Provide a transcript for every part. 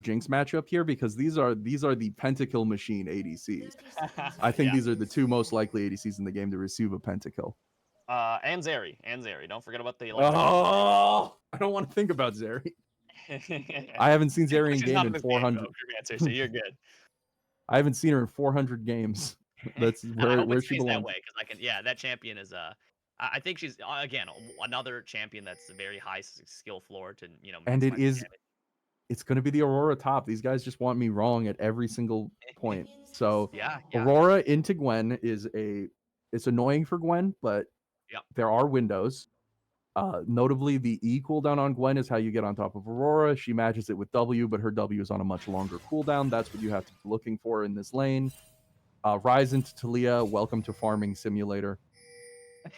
Jinx matchup here because these are the pentakill machine ADCs. I think these are the two most likely ADCs in the game to receive a pentakill. And Zeri. Don't forget about the Oh, I don't want to think about Zeri. I haven't seen Zeri in game in 400. So you're good. I haven't seen her in 400 games. That's where she belongs. That way because that champion is I think she's again another champion that's a very high skill floor to and it's going to be the Aurora top. These guys just want me wrong at every single point. So Aurora into Gwen it's annoying for Gwen, but there are windows. Notably, the E cooldown on Gwen is how you get on top of Aurora. She matches it with W, but her W is on a much longer cooldown. That's what you have to be looking for in this lane. Rise into Talia. Welcome to Farming Simulator.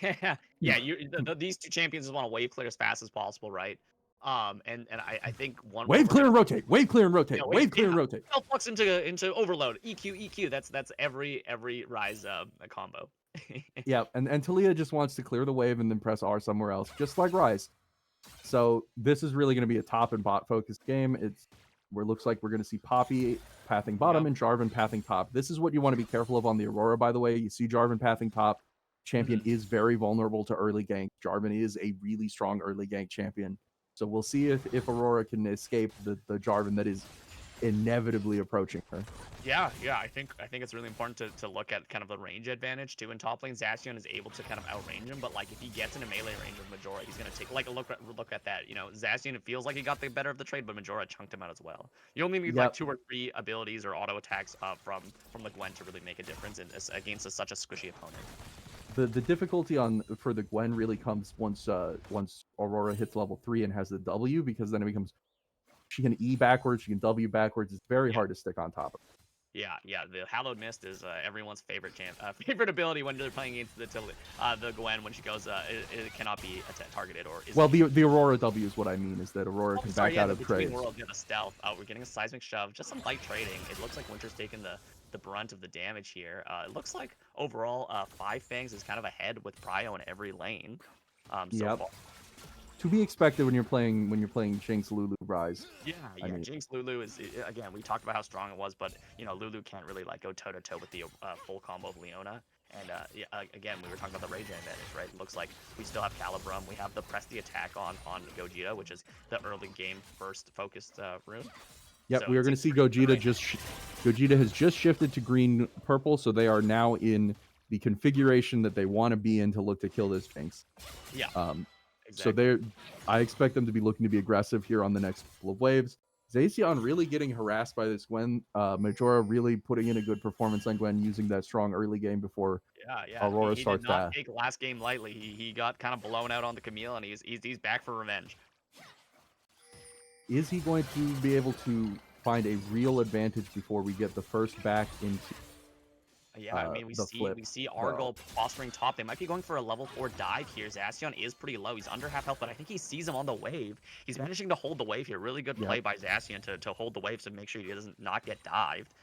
These two champions just want to wave clear as fast as possible, right? And I think one wave clear and rotate, wave clear and rotate, wave clear and rotate. Flux into overload, EQ. That's every Rise combo. Yeah, and Talia just wants to clear the wave and then press R somewhere else, just like Rise. So this is really going to be a top and bot focused game. Looks like we're going to see Poppy pathing bottom and Jarvan pathing top. This is what you want to be careful of on the Aurora, by the way. You see Jarvan pathing top. Champion is very vulnerable to early gank. Jarvan is a really strong early gank champion. So we'll see if Aurora can escape the Jarvan that is inevitably approaching her. Yeah, I think it's really important to look at kind of the range advantage too. In top lane, Zacian is able to kind of outrange him, but like if he gets into melee range with Majora, he's gonna take like a look at that. Zacian, it feels like he got the better of the trade, but Majora chunked him out as well. You only need like 2 or 3 abilities or auto attacks from the Gwen to really make a difference against such a squishy opponent. The difficulty for the Gwen really comes once Aurora hits level 3 and has the W, because then it becomes she can E backwards, she can W backwards. It's very hard to stick on top of. Yeah. The Hallowed Mist is everyone's favorite favorite ability when they're playing against the Gwen. When she goes, it cannot be targeted or. The Aurora W is what I mean. Is that Aurora can back out of trades. World, the stealth. We're getting a seismic shove. Just some light trading. It looks like Winter's taking the brunt of the damage here. It looks like overall, Five Fangs is kind of ahead with Prio in every lane. So far. To be expected when you're playing Jinx, Lulu, Rise. Jinx, Lulu is again. We talked about how strong it was, but Lulu can't really like go toe to toe with the full combo of Leona. And again, we were talking about the rage advantage, right? It looks like we still have Calibrum. We have the press the attack on Gogeta, which is the early game first focused rune. Yep, so we are going to see Gogeta Gogeta has just shifted to green purple, so they are now in the configuration that they want to be in to look to kill this Jinx. Yeah. Exactly. So I expect them to be looking to be aggressive here on the next couple of waves. Zacian really getting harassed by this Gwen. Majora really putting in a good performance on Gwen, using that strong early game before Aurora starts fast. He did not take last game lightly. He got kind of blown out on the Camille, and he's back for revenge. Is he going to be able to find a real advantage before we get the first back into? I mean, we see Argyle fostering top. They might be going for a level 4 dive here. Zacian is pretty low. He's under half health, but I think he sees him on the wave. He's managing to hold the wave here. Really good play by Zacian to hold the wave to make sure he doesn't not get dived.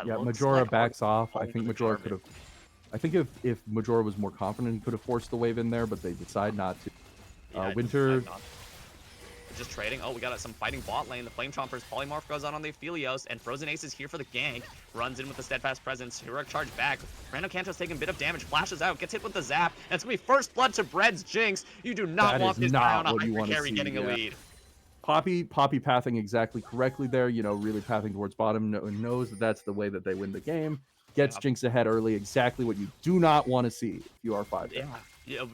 Majora backs off. I think Majora could have. I think if Majora was more confident, he could have forced the wave in there, but they decide not to. Winter. Just trading. Oh, we got some fighting bot lane. The Flame Chompers polymorph goes on the Aphelios, and Frozen Ace is here for the gank. Runs in with the Steadfast Presence. Heroic charge back. Random Kanto's taking a bit of damage. Flashes out. Gets hit with the zap. And it's going to be first blood to Bread's Jinx. You do not want this guy on a hyper carry getting a lead. Poppy pathing exactly correctly there. Really pathing towards bottom. Knows that that's the way that they win the game. Gets Jinx ahead early. Exactly what you do not want to see if you are 5.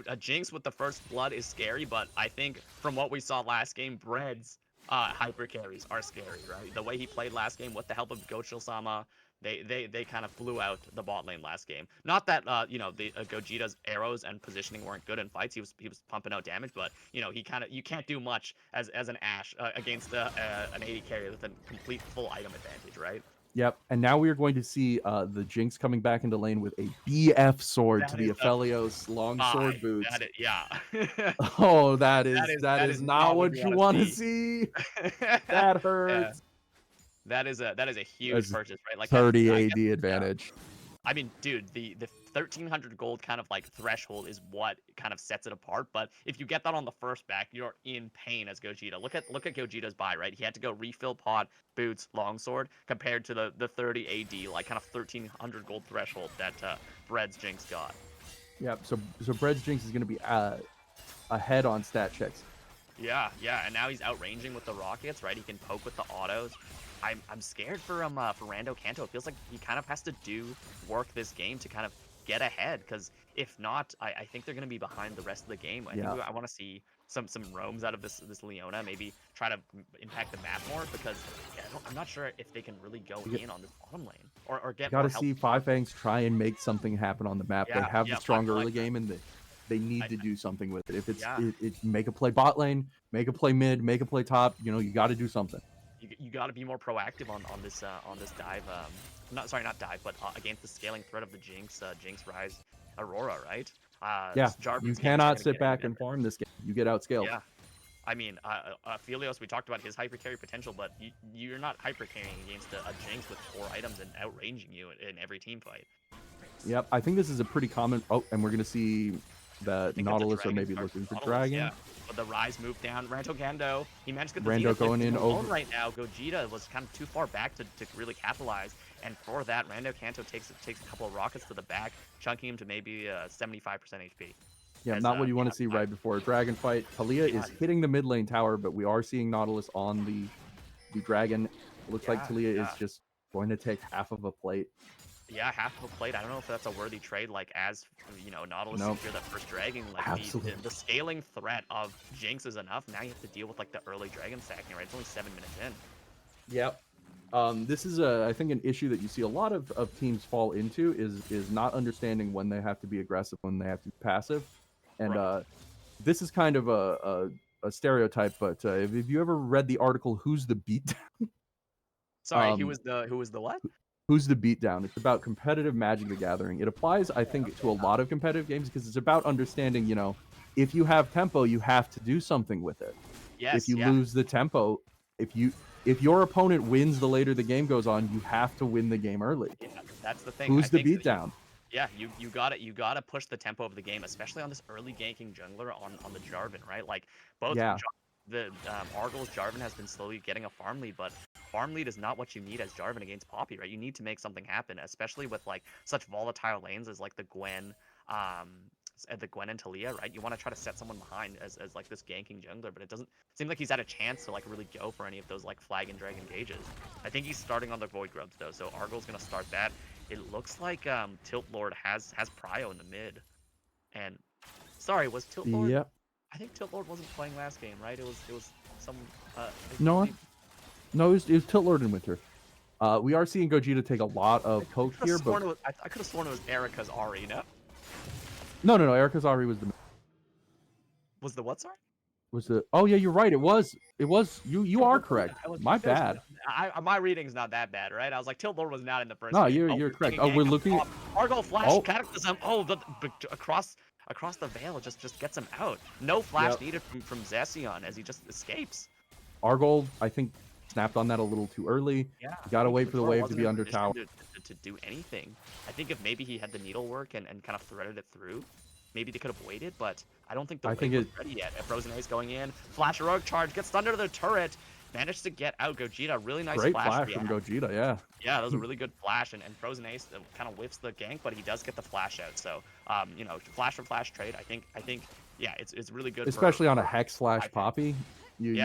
A Jinx with the first blood is scary, but I think from what we saw last game, Bread's hyper carries are scary, right? The way he played last game with the help of Gochil-sama, they kind of blew out the bot lane last game. Not that the Gogeta's arrows and positioning weren't good in fights. He was pumping out damage, but you can't do much as an Ashe against an AD carry with a complete full item advantage, right? Yep, and now we are going to see the Jinx coming back into lane with a BF sword to the Aphelios long sword boots. Oh, that is not what you want to see. That hurts. That is a huge purchase, right? Like 30 AD advantage. I mean, dude, the 1300 gold kind of like threshold is what kind of sets it apart. But if you get that on the first back, you're in pain as Gogeta. Look at Gogeta's buy, right? He had to go refill pot, boots, longsword, compared to the 30 AD, like kind of 1300 gold threshold that Bread's Jinx got. Yeah, so Bread's Jinx is going to be ahead on stat checks. Yeah, and now he's outranging with the rockets, right? He can poke with the autos. I'm scared for Rando Kanto. It feels like he kind of has to do work this game to kind of get ahead, because if not, I think they're going to be behind the rest of the game. I think I want to see some roams out of this Leona, maybe try to impact the map more, because I'm not sure if they can really go in on this bottom lane or get more Got to help. see Five Fangs try and make something happen on the map. They have the strong early game, and they need to do something with it. If it's make a play bot lane, make a play mid, make a play top, you got to do something. You got to be more proactive on this dive. Not dive, but against the scaling threat of the Jinx, Rise, Aurora, right? Yeah, you cannot sit back and farm this game. You get outscaled. Yeah, I mean, Philios, we talked about his hyper carry potential, but you're not hyper carrying against a Jinx with 4 items and outranging you in every team fight. Yep, I think this is a pretty common. Oh, and we're gonna see the Nautilus or maybe looking for Dragon. Yeah. But the Rise moved down. Rando Kando, he managed to get the Rando going in over right now. Gogeta was kind of too far back to really capitalize, and for that, Rando Kanto takes a couple of rockets to the back, chunking him to maybe 75% HP. Yeah, not what you want to see right before a dragon fight. Talia is hitting the mid lane tower, but we are seeing Nautilus on the dragon. It looks like Talia is just going to take half of a plate. Yeah, half of a plate. I don't know if that's a worthy trade. Like, as Nautilus secure that first dragon, like the scaling threat of Jinx is enough. Now you have to deal with like the early dragon stacking, right? It's only 7 minutes in. Yep. This is I think an issue that you see a lot of teams fall into is not understanding when they have to be aggressive, when they have to be passive, and this is kind of a stereotype. But have you ever read the article "Who's the Beatdown"? Sorry, who was the what? Who's the Beatdown? It's about competitive Magic the Gathering. It applies, I think, to a lot of competitive games because it's about understanding, if you have tempo, you have to do something with it. Yes, if you lose the tempo, if your opponent wins the later the game goes on, you have to win the game early. Yeah, that's the thing. Who's the Beatdown? Yeah, you gotta push the tempo of the game, especially on this early ganking jungler on the Jarvan, right? Like both the Argos Jarvan has been slowly getting a farm lead, but farm lead is not what you need as Jarvan against Poppy, right? You need to make something happen, especially with like such volatile lanes as like the Gwen and Talia, right? You want to try to set someone behind as like this ganking jungler, but it doesn't seem like he's had a chance to like really go for any of those like flag and dragon engages. I think he's starting on the Void Grubs though, so Argos gonna start that. It looks like Tilt Lord has Prio in the mid, and sorry, was Tilt Lord? Yep. I think Tilt Lord wasn't playing last game, right? It was some. No, it was Tilt Lord and Winter. We are seeing Gogeta take a lot of poke here, but I could have sworn it was Erica's Ari. No. Erica's Ari was the. Was the what? Sorry. Was the? Oh yeah, you're right. It was. You are correct. My bad. My reading's not that bad, right? I was like, Tilt Lord was not in the first. No, game. you're correct. Oh, we're looking at Argo flash cataclysm. Oh, across the veil just gets him out. No flash needed from Zacian as he just escapes. Argol, I think, snapped on that a little too early. Yeah, you gotta wait for the wave to be under tower to do anything. I think if maybe he had the needlework and kind of threaded it through, maybe they could have waited, but I don't think the wave was ready yet. Frozen Ace going in, flash heroic charge, gets stunned under the turret, managed to get out Gogeta. Really nice flash from Gogeta, yeah. Yeah, that was a really good flash, and Frozen Ace kind of whiffs the gank, but he does get the flash out. So, flash for flash trade. I think, yeah, it's really good. Especially on a Hex slash Poppy. You're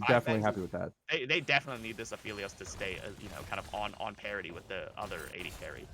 definitely happy with that. They definitely need this Aphelios to stay, kind of on parity with the other 80 carry.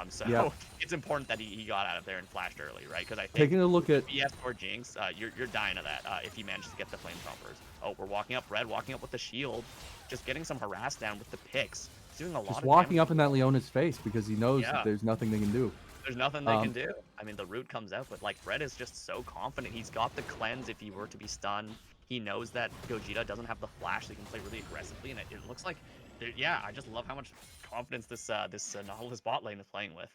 So it's important that he got out of there and flashed early, right? Because I think taking a look at BS or Jinx, you're dying of that if he manages to get the flame chompers. Oh, we're walking up red, walking up with the shield, just getting some harass down with the picks. He's doing a lot. Just walking up in that Leona's face because he knows that there's nothing they can do. There's nothing they can do. I mean, the root comes out, but like Fred is just so confident. He's got the cleanse if he were to be stunned. He knows that Gogeta doesn't have the flash, so he can play really aggressively, and it looks like, I just love how much confidence this Nautilus bot lane is playing with.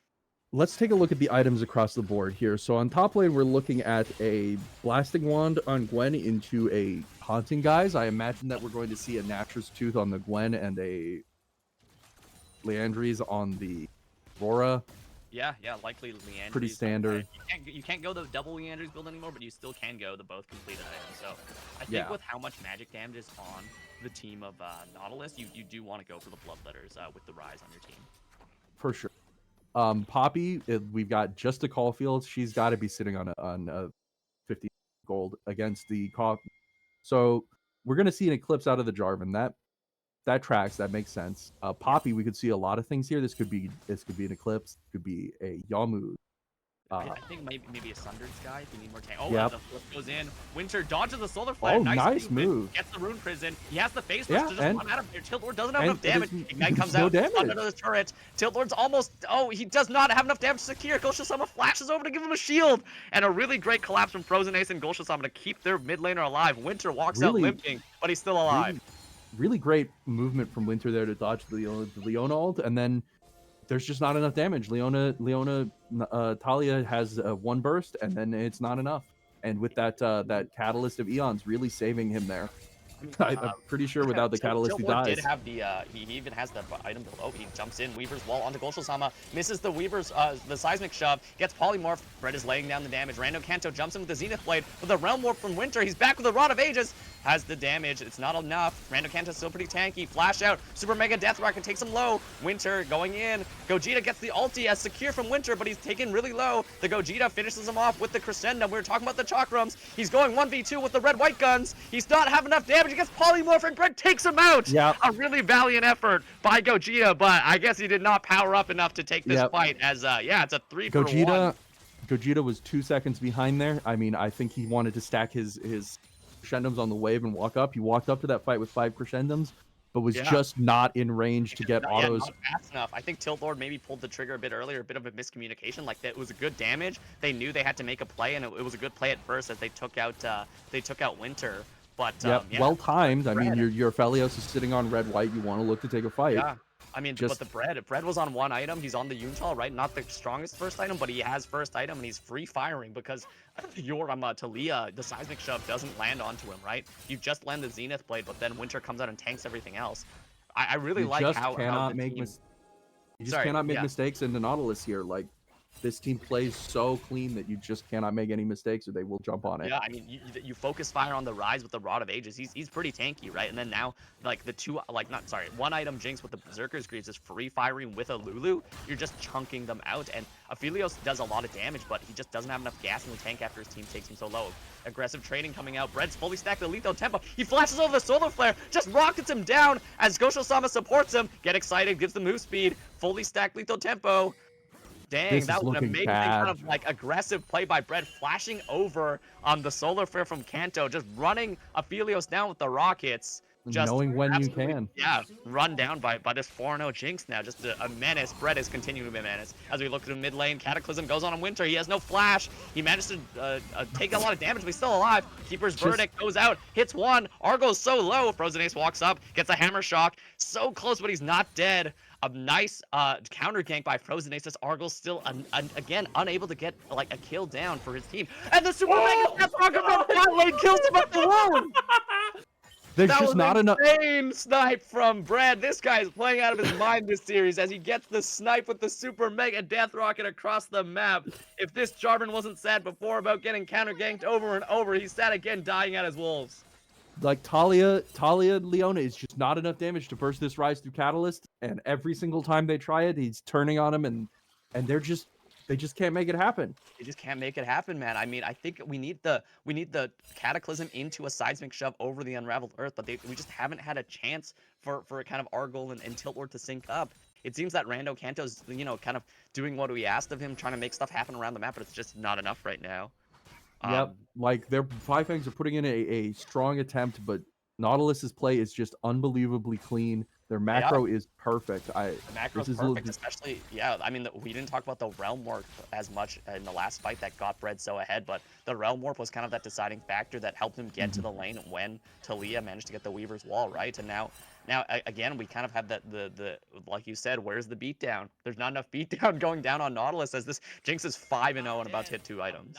Let's take a look at the items across the board here. So on top lane, we're looking at a Blasting Wand on Gwen into a Haunting Guise. I imagine that we're going to see a Natur's Tooth on the Gwen and a Leandries on the Aurora. Yeah, likely Leandry's. Pretty standard. You can't go the double Leandry's build anymore, but you still can go the both completed items. So I think Yeah. with how much magic damage is on the team of Nautilus, you do want to go for the Bloodletters with the Rise on your team. For sure. Poppy, we've got just a Caulfield. She's got to be sitting on a 50 gold against the So we're gonna see an Eclipse out of the Jarvan. That tracks. That makes sense. Poppy, we could see a lot of things here. This could be an Eclipse. Could be a Yamu. I think maybe a Sundered Sky if you need more tank. Oh, Yep. the flip goes in. Winter dodges the Solar Flare. Oh, nice move. Gets the Rune Prison. He has the face Yeah, to just run out of there. Tilt Lord doesn't have enough and damage. Ignite comes out under the turret. Tilt Lord's almost... Oh, he does not have enough damage to secure. Gul'Shansama flashes over to give him a shield. And a really great collapse from Frozen Ace and Gul'Shansama to keep their mid laner alive. Winter walks out limping, but he's still alive. Really great movement from Winter there to dodge the Leona ult, and then there's just not enough damage. Talia has one burst, and then it's not enough. And with that catalyst of Eons really saving him there. I'm pretty sure without the catalyst he dies. Did have the he even has the item build. Oh, he jumps in Weaver's wall onto Gul'Shansama, misses the Weaver's the seismic shove, gets polymorph. Fred is laying down the damage. Rando Kanto jumps in with the Zenith Blade with a Realm Warp from Winter. He's back with the Rod of Ages. Has the damage. It's not enough. Rando Kanto's still pretty tanky. Flash out. Super Mega Death Rocket takes him low. Winter going in. Gogeta gets the ulti as secure from Winter, but he's taken really low. The Gogeta finishes him off with the Crescendo. We were talking about the Chakrams. He's going 1v2 with the red-white guns. He's not having enough damage. He gets polymorph and Brett takes him out. Yeah. A really valiant effort by Gogeta, but I guess he did not power up enough to take this fight as, it's a 3-for-1. Gogeta was 2 seconds behind there. I mean, I think he wanted to stack his crescendos on the wave and walk up. He walked up to that fight with 5 crescendos, but was just not in range to get autos. Not fast enough. I think Tilt Lord maybe pulled the trigger a bit earlier, a bit of a miscommunication. Like that was a good damage. They knew they had to make a play, and it was a good play at first as they took out Winter. But well timed. I mean, your Felios is sitting on red-white. You want to look to take a fight. Yeah. I mean, but the Bread was on one item. He's on the Yuntal, right? Not the strongest first item, but he has first item, and he's free firing because your Talia, the seismic shove doesn't land onto him, right? You just land the Zenith Blade, but then Winter comes out and tanks everything else. I really like how you just cannot make mistakes in the Nautilus here. Like, this team plays so clean that you just cannot make any mistakes or they will jump on it. Yeah, I mean, you focus fire on the Rise with the Rod of Ages. He's pretty tanky, right? And then now, like, one item Jinx with the Berserker's Greaves is free firing with a Lulu. You're just chunking them out. And Aphelios does a lot of damage, but he just doesn't have enough gas in the tank after his team takes him so low. Aggressive trading coming out. Bread's fully stacked the lethal tempo. He flashes over the solar flare, just rockets him down as Gul'Shansama supports him. Get excited, gives the move speed. Fully stacked lethal tempo. Dang, that was an amazing kind of like aggressive play by Bread, flashing over on the solar flare from Kanto, just running Aphelios down with the rockets. Just knowing when you can. Yeah, run down by this 4-0 Jinx now. Just a menace. Bread is continuing to be a menace. As we look to the mid lane, Cataclysm goes on Winter. He has no flash. He managed to take a lot of damage, but he's still alive. Keeper's Verdict goes out, hits one. Argo's so low. Frozen Ace walks up, gets a hammer shock. So close, but he's not dead. A nice counter gank by Frozen Ace as Argo's still, again, unable to get like a kill down for his team. And the Super Mega Death Rocket from the bot lane kills him up alone! There's just not enough. Insane snipe from Brad. This guy is playing out of his mind this series as he gets the snipe with the Super Mega Death Rocket across the map. If this Jarvan wasn't sad before about getting counter ganked over and over, he's sad again dying at his wolves. Like Talia Leona is just not enough damage to burst this Rise through Catalyst, and every single time they try it, he's turning on them, and they just can't make it happen. They just can't make it happen, man. I mean, I think we need the Cataclysm into a seismic shove over the Unraveled Earth, but we just haven't had a chance for a kind of Argol and Tilt Lord to sync up. It seems that Rando Kanto's, kind of doing what we asked of him, trying to make stuff happen around the map, but it's just not enough right now. Yep, like their Five Fangs are putting in a strong attempt, but Nautilus's play is just unbelievably clean. Their macro is perfect. The macro is perfect, especially, I mean, we didn't talk about the Realm Warp as much in the last fight that got Bread so ahead, but the Realm Warp was kind of that deciding factor that helped him get to the lane when Talia managed to get the Weaver's Wall, right? And now again, we kind of have the like you said, where's the beatdown? There's not enough beatdown going down on Nautilus as this Jinx is 5-0 and about to hit 2 items.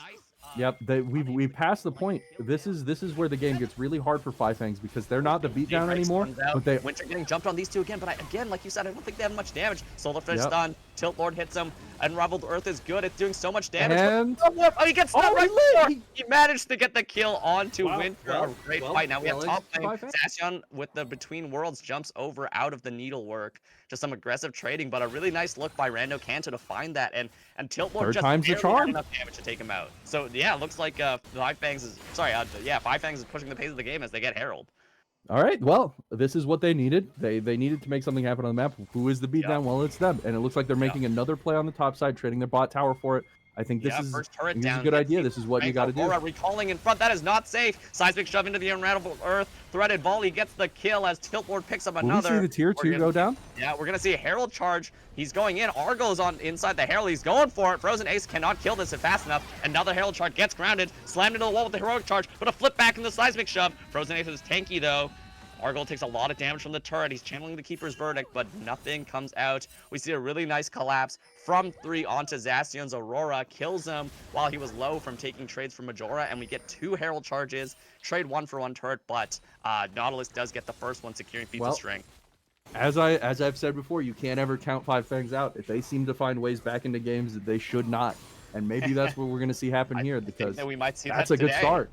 Yep, we passed the point. This is where the game gets really hard for Five Fangs because they're not the beatdown anymore. But they Winter getting jumped on these two again, but again, like you said, I don't think they have much damage. Solar Fish Yep. stun, Tilt Lord hits him, Unraveled Earth is good. It's doing so much damage. And Oh, he gets stunned right before. he He managed to get the kill onto Wow, Winter. well, A great well, fight. Now we have well, top it's lane. Five Fangs. Zacian with the Between Worlds jumps over out of the needlework. Just some aggressive trading, but a really nice look by Rando Kanto to find that. And Tilt Lord Third just time's the barely had charm. enough damage to take him out. So yeah, it looks like Five Fangs is Five Fangs is pushing the pace of the game as they get Herald. All right, well, this is what they needed. They needed to make something happen on the map. Who is the beatdown? Yeah. Well, it's them, and it looks like they're making another play on the top side, trading their bot tower for it. I think this is first turret a down, good gets idea. the This is what you strength. got to do. Aurora recalling in front. That is not safe. Seismic shove into the Unraveled Earth. Threaded volley gets the kill as Tilt Lord picks up Will we another. see the tier 2 go down? Yeah, we're gonna see a Herald charge. He's going in. Argo's on inside the Herald. He's going for it. Frozen Ace cannot kill this fast enough. Another Herald charge gets grounded, slammed into the wall with the heroic charge, but a flip back in the Seismic shove. Frozen Ace is tanky though. Argo takes a lot of damage from the turret. He's channeling the Keeper's Verdict, but nothing comes out. We see a really nice collapse from 3 onto Zacian's Aurora. Kills him while he was low from taking trades from Majora, and we get 2 Herald charges. Trade 1 for 1 turret, but Nautilus does get the first one, securing feats of strength. As I've said before, you can't ever count Five Fangs out. If they seem to find ways back into games that they should not, and maybe that's what we're going to see happen here because that we might see that's that a good today. start.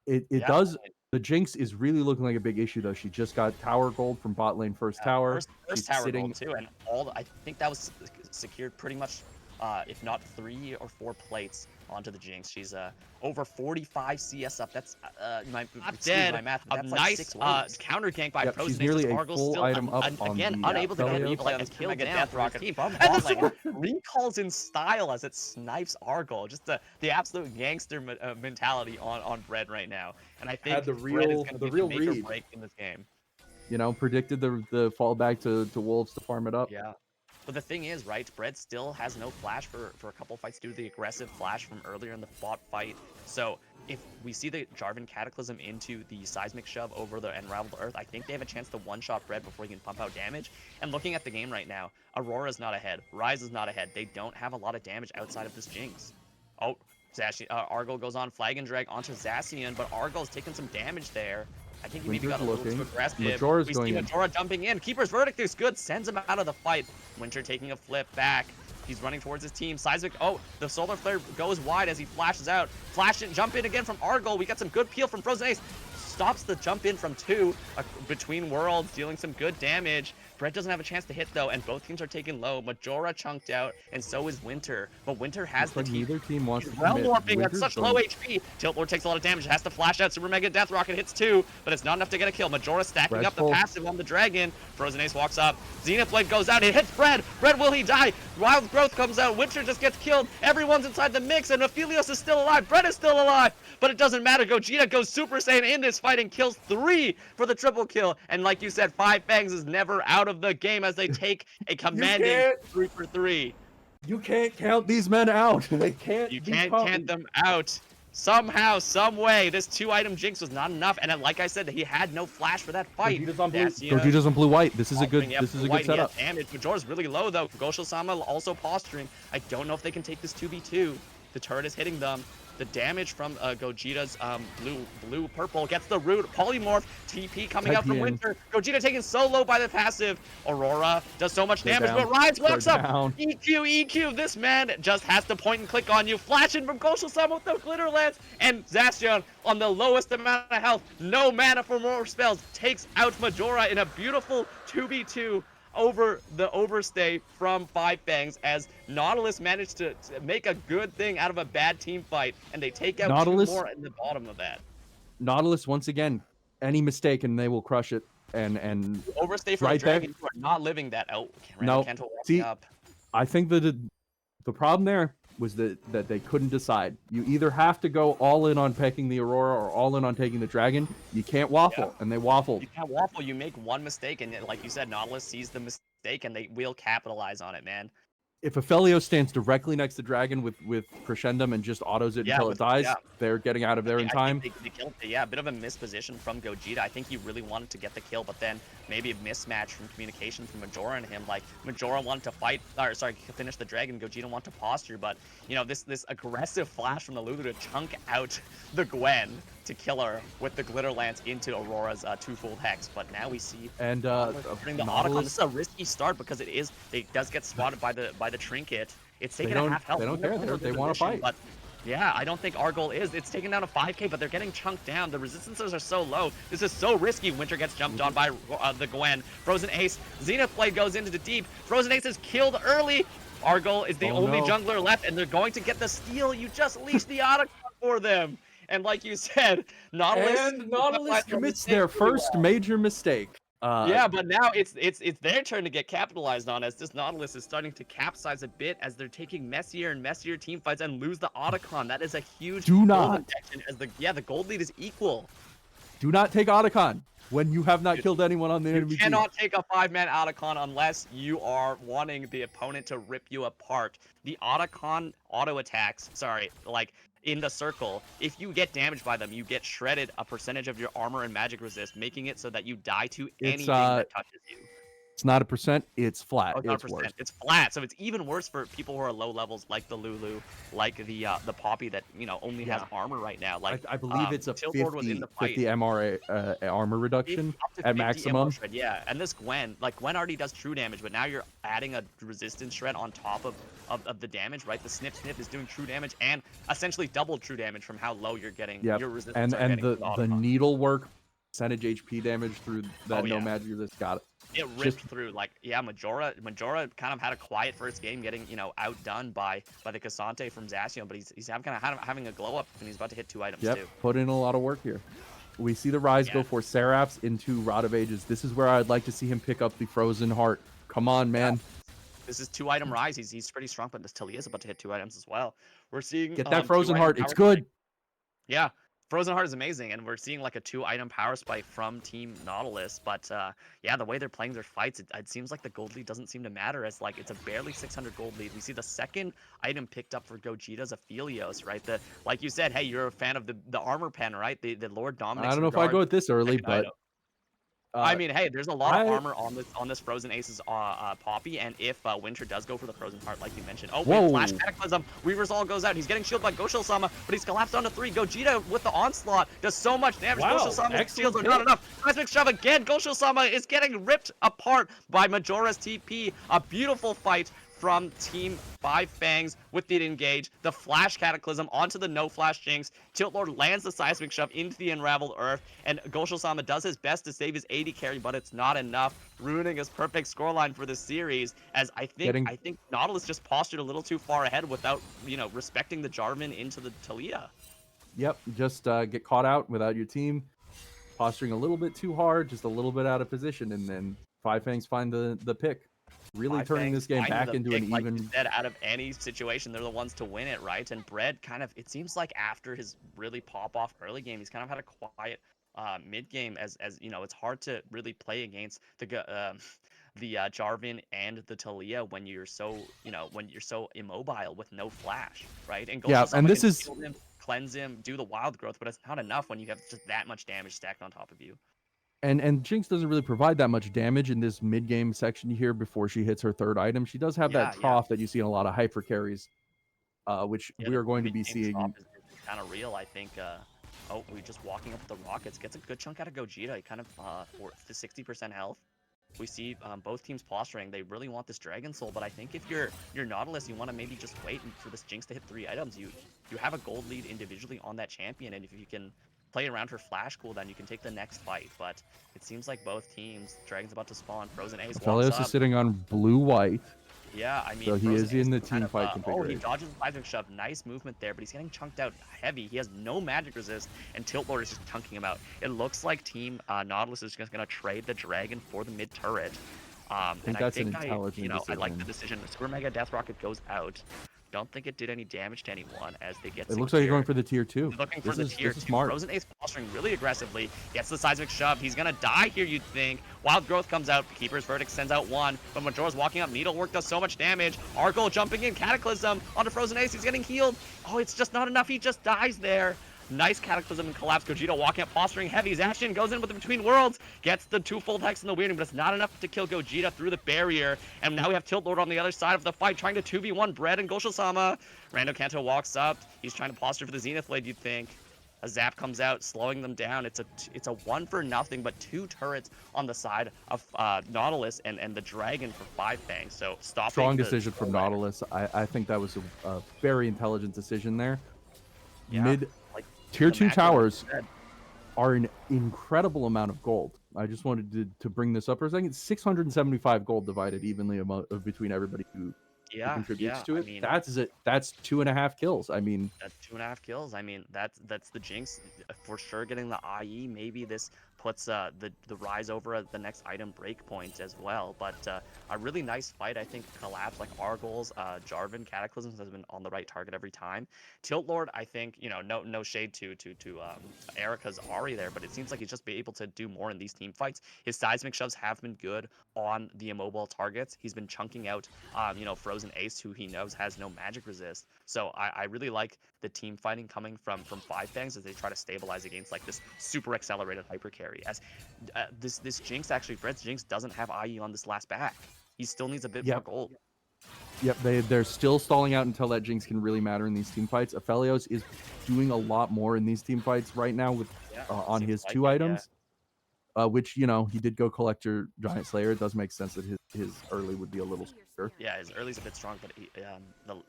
It Yeah. does. The Jinx is really looking like a big issue though. She just got tower gold from bot lane first tower. First She's tower sitting. gold too, and I think that was secured pretty much, if not 3 or 4 plates onto the Jinx. She's over 45 CS up. That's my math. That's like nice 6 waves. counter gank by Yep, Frozen she's nearly a Argo's full still item up on Again, the unable to get Felio. a replay and kill Mega down Death for Rocket team. from And bot this lane. recalls in style as it snipes Argo. Just the absolute gangster mentality on Bread right now. And I think Had the Bread is real- going the to be real the make or read. break in this game. You know, predicted the fall back to Wolves to farm it up. Yeah. But the thing is, right, Bread still has no flash for a couple fights due to the aggressive flash from earlier in the bot fight. So if we see the Jarvan Cataclysm into the Seismic shove over the Unraveled Earth, I think they have a chance to one-shot Bread before he can pump out damage. And looking at the game right now, Aurora's not ahead. Ryze is not ahead. They don't have a lot of damage outside of this Jinx. Oh, Argo goes on Flag and Drag onto Zacian, but Argo's taking some damage there. I think he maybe got a little too aggressive. Majora's We going see in. Majora jumping in. Keeper's Verdict is good. Sends him out of the fight. Winter taking a flip back. He's running towards his team. Seismic. Oh, the Solar Flare goes wide as he flashes out. Flash in, jump in again from Argo. We got some good peel from Frozen Ace. Stops the jump in from 2 between worlds, dealing some good damage. Bread doesn't have a chance to hit though, and both teams are taken low. Majora chunked out, and so is Winter. But Winter has the Looks like team. neither team wants to Well commit. morphing at Winter's such going- low HP. Tilt Lord takes a lot of damage, has to flash out. Super Mega Death Rocket hits 2, but it's not enough to get a kill. Majora stacking Bread up the full. passive on the dragon. Frozen Ace walks up. Zenith Blade goes out. It hits Bread. Bread, will he die? Wild Growth comes out. Winter just gets killed. Everyone's inside the mix, and Aphelios is still alive. Bread is still alive, but it doesn't matter. Gogeta goes Super Saiyan in this fight and kills 3 for the triple kill. And like you said, Five Fangs is never out of the game as they take a commanding can't- 3 for 3. You can't count these men out. They can't. You be can't caught. count them out. Somehow, some way, this 2-item Jinx was not enough, and then, like I said, he had no flash for that fight. Gogeta's on blue. Zacian Gogeta's on blue white. This is a good. posturing, This is a white, good setup. he has damage. Majora's really low though. Gosho-sama also posturing. I don't know if they can take this 2v2. The turret is hitting them. The damage from Gogeta's blue purple gets the root polymorph. TP coming out from TP in. Winter. Gogeta taken so low by the passive. Aurora does so much They're damage, down. but Ryze walks They're up. down. EQ. This man just has to point and click on you. Flashing from Gosho-sama with the glitter lance, and Zacian on the lowest amount of health, no mana for more spells, takes out Majora in a beautiful 2v2 over the overstay from Five Fangs as Nautilus managed to make a good thing out of a bad team fight, and they take out Nautilus- 2 more in the bottom of that. Nautilus once again. Any mistake and they will crush it. And Overstay from Right the there. Dragon, you are not living that. Oh, No. Kanto walking See, up. I think that the problem there was that they couldn't decide. You either have to go all in on picking the Aurora or all in on taking the Dragon. You can't waffle, and they waffled. You can't waffle. You make one mistake, and like you said, Nautilus sees the mistake, and they will capitalize on it, man. If Aphelios stands directly next to Dragon with Crescendum and just autos it until it dies, they're getting out of there in time. They killed it. Yeah, a bit of a missed position from Gogeta. I think he really wanted to get the kill, but then maybe a mismatch from communication from Majora and him. Like, Majora wanted to fight, or sorry, finish the dragon, Gogeta wanted to posture, but, you know, this aggressive flash from the Lulu to chunk out the Gwen to kill her with the Glitter Lance into Aurora's twofold hex. But now we see And bring the Otacon. This is a risky start because it does get spotted by the trinket. It's taking a half health. They don't care. They want to fight. But yeah, I don't think our goal is. It's taken down to 5k, but they're getting chunked down. The resistances are so low. This is so risky. Winter gets jumped on by the Gwen. Frozen Ace. Zenith Blade goes into the deep. Frozen Ace is killed early. Our goal is the only jungler left, and they're going to get the steal. You just leashed the Otacon for them. And like you said, Nautilus commits their first major mistake. Yeah, but now it's their turn to get capitalized on, as this Nautilus is starting to capsize a bit as they're taking messier and messier team fights and lose the Otacon. That is a huge Do not. as the gold lead is equal. Do not take Otacon when you have not killed anyone on the enemy team. You cannot take a 5-man Otacon unless you are wanting the opponent to rip you apart. The Otacon auto attacks, like in the circle, if you get damaged by them, you get shredded a percentage of your armor and magic resist, making it so that you die to anything that touches you. It's not a percent, it's flat. Oh, it's not it's worse. It's flat, so it's even worse for people who are low levels, like the Lulu, like the Poppy that only has armor right now. Like I believe it's a 50 MR armor reduction at 50 maximum. Shred, yeah, and this Gwen already does true damage, but now you're adding a resistance shred on top of the damage, right? The snip is doing true damage and essentially double true damage from how low you're getting your resistance. And the needlework percentage HP damage through that no magic resist got it. It ripped through. Like, yeah, Majora kind of had a quiet first game, getting outdone by the Cassante from Zacian, but he's having a glow up, and he's about to hit 2 items too. Put in a lot of work here. We see the Rise go for Seraphs into Rod of Ages. This is where I'd like to see him pick up the Frozen Heart. Come on, man. This is 2-item Rise. He's pretty strong, but this Talia is about to hit 2 items as well. We're seeing get that Frozen Heart. It's good. Yeah. Frozen Heart is amazing, and we're seeing like a 2-item power spike from Team Nautilus, but yeah, the way they're playing their fights, it seems like the gold lead doesn't seem to matter, as like it's a barely 600 gold lead. We see the second item picked up for Gogeta's Aphelios, right? Like you said, hey, you're a fan of the armor pen, right? The Lord Dominix. I don't know if I go with this early, but I mean, hey, there's a lot of armor on this Frozen Ace's Poppy, and if Winter does go for the Frozen Heart, like you mentioned. Oh, wait, Flash Cataclysm. Weaver's All goes out. He's getting shielded by Goshel-sama, but he's collapsed onto 3. Gogeta with the Onslaught does so much damage. Wow, Goshel-sama's shields are not enough. Cosmic Shove again. Goshel-sama is getting ripped apart by Majora's TP. A beautiful fight from Team Five Fangs with the engage, the Flash Cataclysm onto the no Flash Jinx. Tilt Lord lands the Seismic Shove into the Unraveled Earth, and Goshel-sama does his best to save his AD carry, but it's not enough, ruining his perfect scoreline for this series. As I think Nautilus just postured a little too far ahead without respecting the Jarvan into the Talia. Yep, just get caught out without your team, posturing a little bit too hard, just a little bit out of position, and then Five Fangs find the pick. Really turning this game back into an even. Like you said, out of any situation, they're the ones to win it, right? And Bread it seems like after his really pop off early game, he's kind of had a quiet mid game. As it's hard to really play against the Jarvan and the Talia when you're so immobile with no flash, right? And and this is kill him, cleanse him, do the wild growth, but it's not enough when you have just that much damage stacked on top of you. And Jinx doesn't really provide that much damage in this mid-game section here before she hits her 3rd item. She does have that trough that you see in a lot of hyper carries, which we are going to be seeing. Is kind of real, I think. Oh, we're just walking up with the Rockets. Gets a good chunk out of Gogeta. He kind of for the 60% health. We see both teams posturing. They really want this Dragon Soul, but I think if you're Nautilus, you want to maybe just wait for this Jinx to hit 3 items. You have a gold lead individually on that champion, and if you can play around her flash cooldown, you can take the next fight. But it seems like both teams, Dragon's about to spawn, Frozen Ace Aphelios is sitting on blue-white. Yeah, I mean, so he is in the team fight configuration. Oh, he dodges the Seismic Shove. Nice movement there, but he's getting chunked out heavy. He has no magic resist, and Tilt Lord is just chunking him out. It looks like Team Nautilus is just going to trade the Dragon for the mid turret. I think that's an intelligent decision. I like the decision. Super Mega Death Rocket goes out. Don't think it did any damage to anyone as they get. It looks like you're going for the tier 2. Looking for the tier 2. Smart. Frozen Ace posturing really aggressively. Gets the Seismic Shove. He's gonna die here, you'd think. Wild Growth comes out. Keeper's Verdict sends out 1, but Majora's walking up. Needlework does so much damage. Argol jumping in. Cataclysm onto Frozen Ace. He's getting healed. Oh, it's just not enough. He just dies there. Nice Cataclysm and Collapse. Gogeta walking up, posturing heavy. Zacian goes in with the Between Worlds, gets the twofold Hex in the Weirding, but it's not enough to kill Gogeta through the barrier. And now we have Tilt Lord on the other side of the fight, trying to 2v1 Bread and Gosho-sama. Rando Kanto walks up. He's trying to posture for the Zenith Blade, you'd think. A zap comes out, slowing them down. It's a 1-for-0, but 2 turrets on the side of Nautilus and the Dragon for Five Fangs. So stopping. Strong decision from Nautilus. I think that was a very intelligent decision there. Yeah, like Tier 2 towers are an incredible amount of gold. I just wanted to bring this up for a second. 675 gold divided evenly between everybody who contributes to it. I mean, that's 2.5 kills. I mean, that's 2.5 kills. I mean, that's the Jinx for sure getting the IE. Maybe this puts the Rise over at the next item breakpoint as well. But a really nice fight. I think Collapse, like our goals, Jarvan Cataclysms has been on the right target every time. Tilt Lord, I think, you know, no shade to Erica's Ahri there, but it seems like he's just be able to do more in these team fights. His seismic shoves have been good on the immobile targets. He's been chunking out, you know, Frozen Ace, who he knows has no magic resist. So I really like the team fighting coming from Five Fangs as they try to stabilize against like this super accelerated hyper carry. As this Jinx, actually, Fred's Jinx doesn't have IE on this last back. He still needs a bit more gold. Yep, they're still stalling out until that Jinx can really matter in these team fights. Aphelios is doing a lot more in these team fights right now with on his 2 items. Which, you know, he did go Collector Giant Slayer. It does make sense that his early would be a little stronger. Yeah, his early's a bit strong, but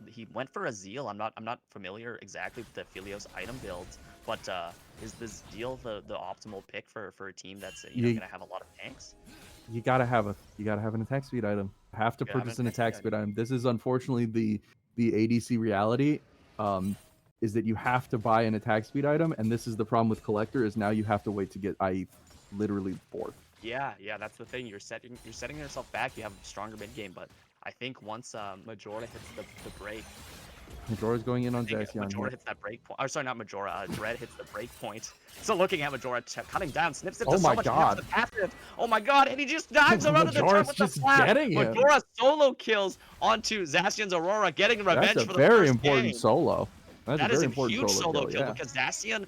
he went for a Zeal. I'm not familiar exactly with the Aphelios item builds, but is the Zeal the optimal pick for a team that's gonna have a lot of tanks? You gotta have an attack speed item. Have to purchase an attack speed item. This is unfortunately the ADC reality. Is that you have to buy an attack speed item, and this is the problem with Collector. Is now you have to wait to get IE literally 4th. Yeah, that's the thing. You're setting yourself back. You have a stronger mid game, but I think once Majora hits the break, Majora's going in on Zacian. Majora hits that break point. Or sorry, not Majora. Dread hits the break point. So looking at Majora cutting down, snips it. Oh my so much god! The passive. Oh my god! And he just dives around the turret with the flash. Majora solo kills onto Zacian's Aurora, getting revenge for the very important solo. That is a huge solo kill because Zacian,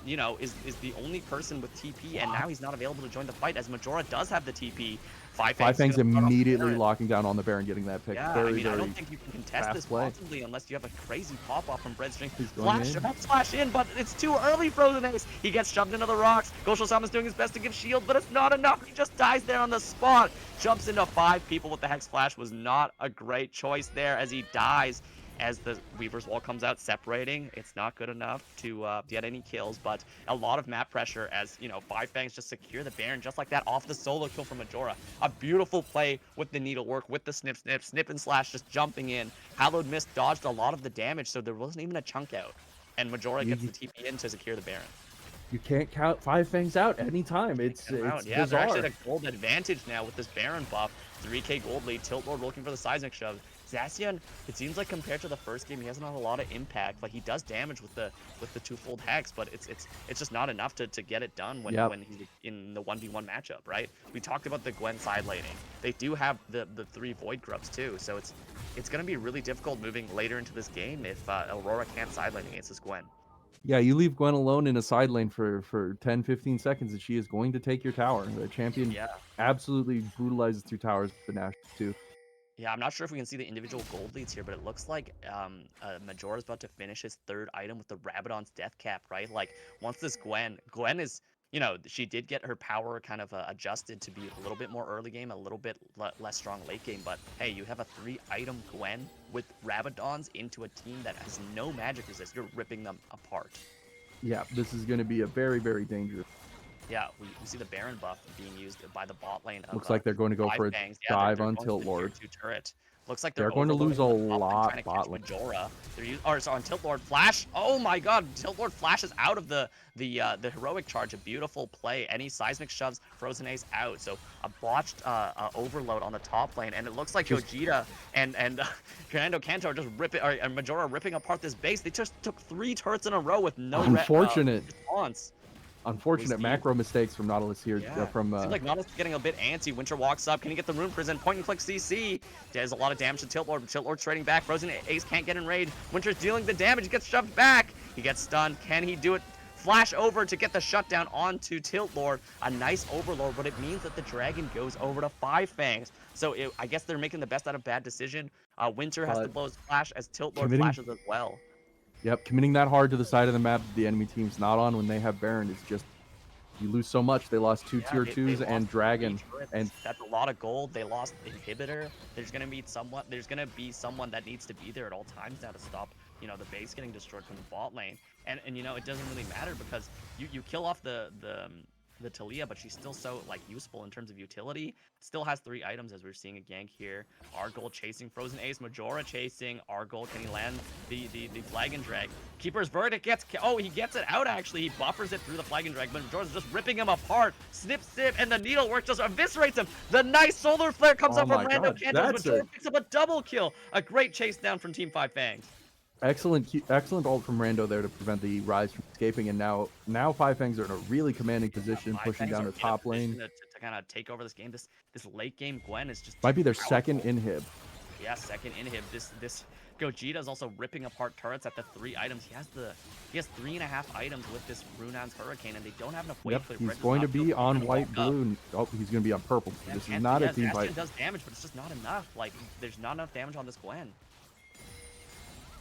you know, is the only person with TP, and now he's not available to join the fight as Majora does have the TP. Five Fangs immediately locking down on the Baron, getting that pick. Yeah, I mean, I don't think you can contest this possibly unless you have a crazy pop-off from Breadstring. Flash in, but it's too early, Frozen Ace. He gets shoved into the rocks. Gosho-sama's doing his best to give shield, but it's not enough. He just dies there on the spot. Jumps into 5 people with the Hex Flash. Was not a great choice there as he dies. As the Weaver's Wall comes out, separating, it's not good enough to get any kills, but a lot of map pressure as, you know, Five Fangs just secure the Baron just like that off the solo kill from Majora. A beautiful play with the needlework, with the snip and slash just jumping in. Hallowed Mist dodged a lot of the damage, so there wasn't even a chunk out. And Majora gets the TP in to secure the Baron. You can't count Five Fangs out anytime. It's yeah, bizarre. they're actually at a gold advantage now with this Baron buff. 3k gold lead, Tilt Lord looking for the seismic shove. Zacian, it seems like compared to the first game, he hasn't had a lot of impact. Like he does damage with the twofold hex, but it's just not enough to get it done when he's in the 1v1 matchup, right? We talked about the Gwen side laning. They do have the 3 Void Grubs too, so it's gonna be really difficult moving later into this game if Aurora can't side lane against this Gwen. Yeah, you leave Gwen alone in a side lane for 10-15 seconds, and she is going to take your tower. The champion absolutely brutalizes through towers with the Nash too. Yeah, I'm not sure if we can see the individual gold leads here, but it looks like Majora's about to finish his 3rd item with the Rabadon's Death Cap, right? Like, once this Gwen is, you know, she did get her power kind of adjusted to be a little bit more early game, a little bit less strong late game, but hey, you have a 3-item Gwen with Rabadons into a team that has no magic resist. You're ripping them apart. Yeah, this is going to be a very, very dangerous. Yeah, we see the Baron buff being used by the bot lane. Looks like they're going to go for a dive on Tilt Lord. Looks like they're going to lose a lot bot lane. Majora. On Tilt Lord flash. Oh my god, Tilt Lord flashes out of the heroic charge. A beautiful play. Any seismic shoves Frozen Ace out. So a botched overload on the top lane, and it looks like Gogeta and Rando Kanto are just and Majora ripping apart this base. They just took 3 turrets in a row with no response. Unfortunate macro mistakes from Nautilus here. Seems like Nautilus is getting a bit antsy. Winter walks up. Can he get the Rune Prison? Point and click CC. Does a lot of damage to Tilt Lord. Tilt Lord trading back. Frozen Ace can't get in raid. Winter's dealing the damage. He gets shoved back. He gets stunned. Can he do it? Flash over to get the shutdown onto Tilt Lord. A nice overlord, but it means that the dragon goes over to Five Fangs. So I guess they're making the best out of bad decision. Winter has to blow his flash as Tilt Lord flashes as well. Yep, committing that hard to the side of the map that the enemy team's not on when they have Baron is just, you lose so much. They lost two tier 2s and Dragon, and that's a lot of gold. They lost Inhibitor. There's gonna be someone that needs to be there at all times now to stop, you know, the base getting destroyed from the bot lane. And you know, it doesn't really matter because you kill off the Talia, but she's still so like useful in terms of utility. Still has 3 items as we're seeing a gank here. Argol chasing Frozen Ace, Majora chasing Argol. Can he land the flag and drag? Keeper's Verdict gets, oh, he gets it out actually. He buffers it through the flag and drag, but Majora's just ripping him apart. Snip, snip, and the needlework just eviscerates him. The nice solar flare comes up from Rando Cantos. Majora picks up a double kill. A great chase down from Team Five Fangs. Excellent ult from Rando there to prevent the Rise from escaping, and now Five Fangs are in a really commanding position, pushing down the top lane. To kind of take over this game. This late game Gwen is just might be their second inhib. Yeah, second inhib. This Gogeta is also ripping apart turrets at the 3 items. He has 3.5 items with this Runan's Hurricane, and they don't have enough weight. Yep, he's going to be on white, blue. Oh, he's going to be on purple. Yeah, this is not a team fight. It does damage, but it's just not enough. Like, there's not enough damage on this Gwen.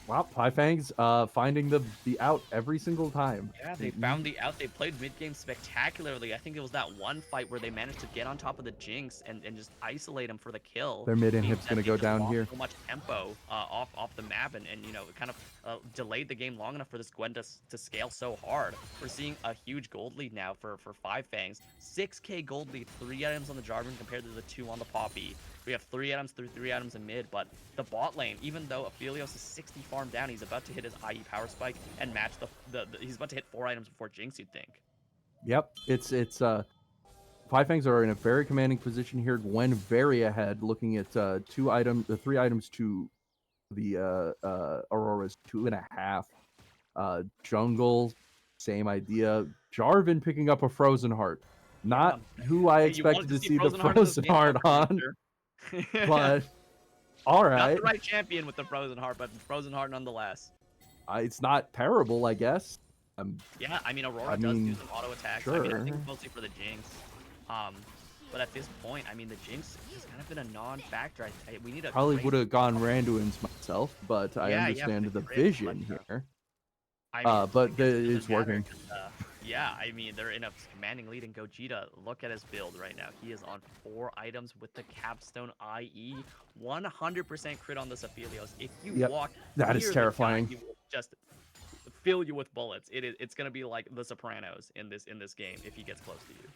Wow, Five Fangs finding the out every single time. Yeah, they found the out. They played mid-game spectacularly. I think it was that one fight where they managed to get on top of the Jinx and just isolate him for the kill. Their mid-inhib's going to go down here. So much tempo off the map, and you know, it kind of delayed the game long enough for this Gwen to scale so hard. We're seeing a huge gold lead now for Five Fangs. 6k gold lead, 3 items on the Jarvan compared to the 2 on the Poppy. We have 3 items through 3 items in mid, but the bot lane, even though Aphelios is 60 farm down, he's about to hit his IE power spike and match he's about to hit 4 items before Jinx, you'd think. Yep, it's Five Fangs are in a very commanding position here. Gwen very ahead, looking at 3 items to the Aurora's 2.5. Jungle, same idea. Jarvan picking up a Frozen Heart. Not who I expected to see the Frozen Heart on. But all right, not the right champion with the Frozen Heart, but Frozen Heart nonetheless. It's not terrible, I guess. Yeah, I mean, Aurora does do some auto attacks. Sure. I mean, I think mostly for the Jinx. But at this point, I mean, the Jinx has kind of been a non-factor. We need a probably would have gone Randuin's myself, but I understand the vision here. I mean, but it's working. Yeah, I mean, they're in a commanding lead, and Gogeta, look at his build right now. He is on 4 items with the Capstone IE. 100% crit on this Aphelios. If you walk, that is terrifying. He will just fill you with bullets. It's going to be like the Sopranos in this game if he gets close to you.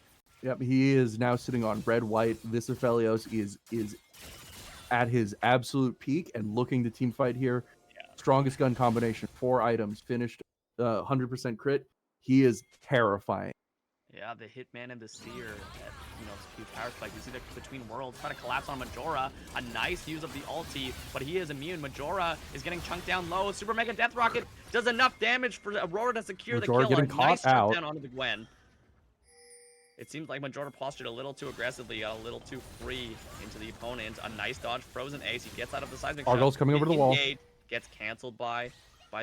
Yep, he is now sitting on red-white. This Aphelios is at his absolute peak and looking to team fight here. Yeah. Strongest gun combination, 4 items, finished 100% crit. He is terrifying. Yeah, the Hitman and the Seer at, you know, huge power spike. You see the Between Worlds trying to collapse on Majora. A nice use of the ulti, but he is immune. Majora is getting chunked down low. Super Mega Death Rocket does enough damage for Aurora to secure Majora the kill. Getting caught nice out. Down onto the Gwen. It seems like Majora postured a little too aggressively, a little too free into the opponent. A nice dodge, Frozen Ace. He gets out of the seismic shot. Argol's coming over the wall. Gets canceled by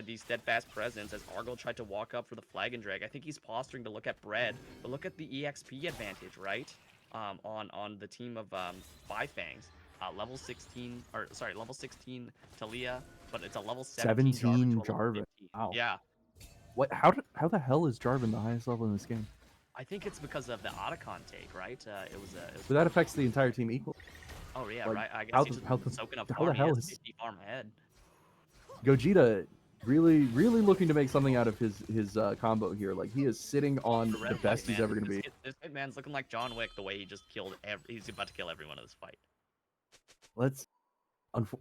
the steadfast presence as Argol tried to walk up for the flag and drag. I think he's posturing to look at Bread, but look at the EXP advantage, right? On the team of Five Fangs. Level 16 Talia, but it's a level 17 Jarvan. Wow. Yeah. What? How the hell is Jarvan the highest level in this game? I think it's because of the Otacon take, right? But that affects the entire team equally. Oh yeah, like, right. I guess he's just soaking up how the hell is 50 farm ahead. Gogeta really looking to make something out of his combo here. Like, he is sitting on the best he's ever going to be. This man's looking like John Wick the way he just killed he's about to kill everyone in this fight.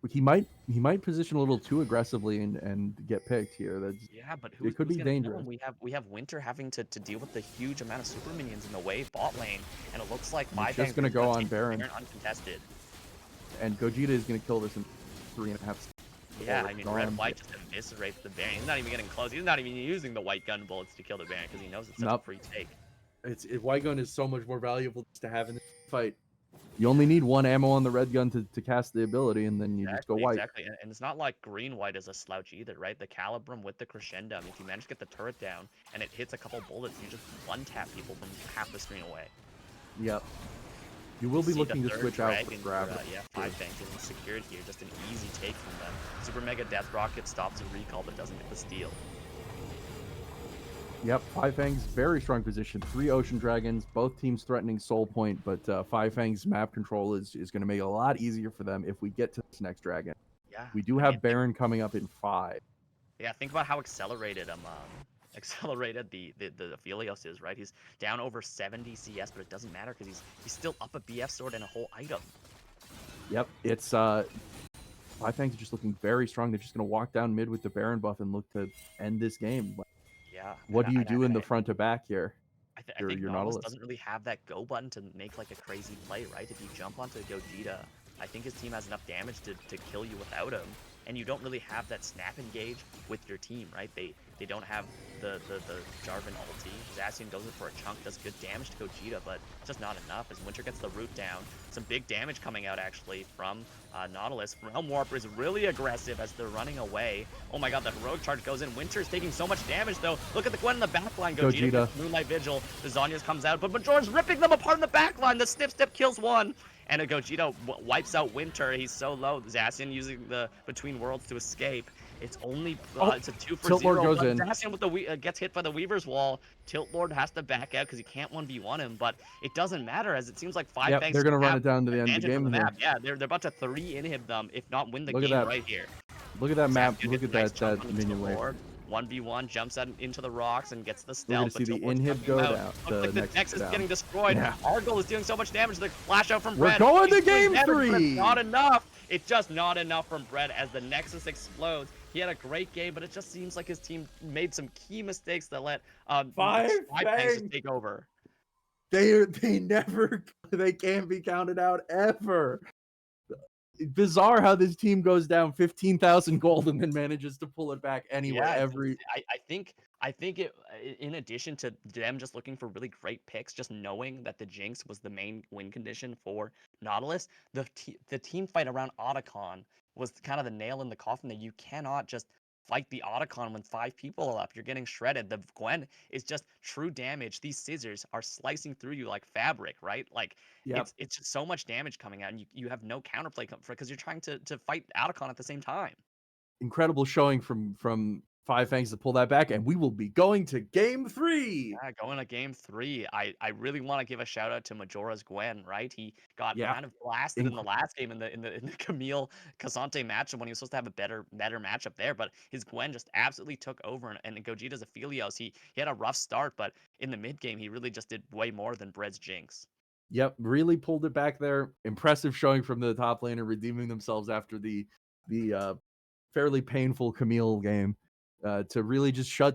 He might position a little too aggressively and get picked here. But it could be dangerous. We have Winter having to deal with the huge amount of super minions in the wave bot lane, and it looks like Five Fangs just going to go on Baron uncontested. And Gogeta is going to kill this in 3.5. Yeah, I mean, Red White just eviscerates the Baron. He's not even getting close. He's not even using the white gun bullets to kill the Baron because he knows it's such a free take. White gun is so much more valuable to have in this fight. You only need one ammo on the red gun to cast the ability, and then you just go white. Exactly. And it's not like green-white is a slouch either, right? The Calibrum with the Crescendum, if you manage to get the turret down and it hits a couple bullets, you just one-tap people from half the screen away. Yep. You will be See looking the to third switch out for dragon grab. for, yeah, Five Fangs getting secured here. Just an easy take from them. Super Mega Death Rocket stops a recall but doesn't get the steal. Yep, Five Fangs, very strong position. 3 Ocean Dragons, both teams threatening Soul Point, but Five Fangs map control is going to make it a lot easier for them if we get to this next dragon. Yeah. We do I mean, have Baron coming up in 5. yeah, think about how accelerated accelerated the Aphelios is, right? He's down over 70 CS, but it doesn't matter because he's still up a BF sword and a whole item. Yep, it's Five Fangs are just looking very strong. They're just going to walk down mid with the Baron buff and look to end this game. Yeah. What do you do in the front to back here? I think Your Nautilus Nautilus doesn't really have that go button to make like a crazy play, right? If you jump onto Gogeta, I think his team has enough damage to kill you without him. And you don't really have that snap engage with your team, right? They don't have the Jarvan ulti. Zacian goes in for a chunk, does good damage to Gogeta, but it's just not enough as Winter gets the root down. Some big damage coming out actually from Nautilus. Realm Warper is really aggressive as they're running away. Oh my god, the heroic charge goes in. Winter's taking so much damage though. Look at the Gwen in the backline. Gogeta gets Moonlight Vigil. The Zhonya's comes out, but Majora's ripping them apart in the backline. The Sniff Step kills one. And a Gogeta wipes out Winter. He's so low. Zacian using the Between Worlds to escape. It's only it's a 2 for Tilt 0. Lord goes in. Zacian with the gets hit by the Weaver's Wall. Tilt Lord has to back out because he can't 1v1 him. But it doesn't matter as it seems like Five Fangs. They're gonna run it down to the end of the game here. Yeah, they're about to 3 inhib them, if not win the Look game at that. right here. Look at that map. Zacian Look at nice that minion wave. 1v1 jumps out into the rocks and gets the stealth. We're gonna see the inhib go down. Looks like the Nexus is getting destroyed. Yeah. Argyle is doing so much damage. The flash out from We're Bread. going to He's doing game damage, but 3. it's not enough. It's just not enough from Bread as the Nexus explodes. He had a great game, but it just seems like his team made some key mistakes that let Five Fangs take over. They can't be counted out ever. Bizarre how this team goes down 15,000 gold and then manages to pull it back anyway. Yeah, I think it, in addition to them just looking for really great picks, just knowing that the Jinx was the main win condition for Nautilus, the team fight around Otacon was kind of the nail in the coffin that you cannot just fight the Otacon when 5 people are up. You're getting shredded. The Gwen is just true damage. These scissors are slicing through you like fabric, right? Like it's just so much damage coming out, and you have no counterplay because you're trying to fight Otacon at the same time. Incredible showing from Five Fangs to pull that back, and we will be going to game 3. Yeah, going to game 3. I really want to give a shout out to Majora's Gwen, right? He got kind of blasted in the last game in the Camille Cassante matchup when he was supposed to have a better matchup there, but his Gwen just absolutely took over, and Gogeta's Aphelios, he had a rough start, but in the mid game he really just did way more than Bread's Jinx. Yep, really pulled it back there. Impressive showing from the top laner, redeeming themselves after the fairly painful Camille game to really just shut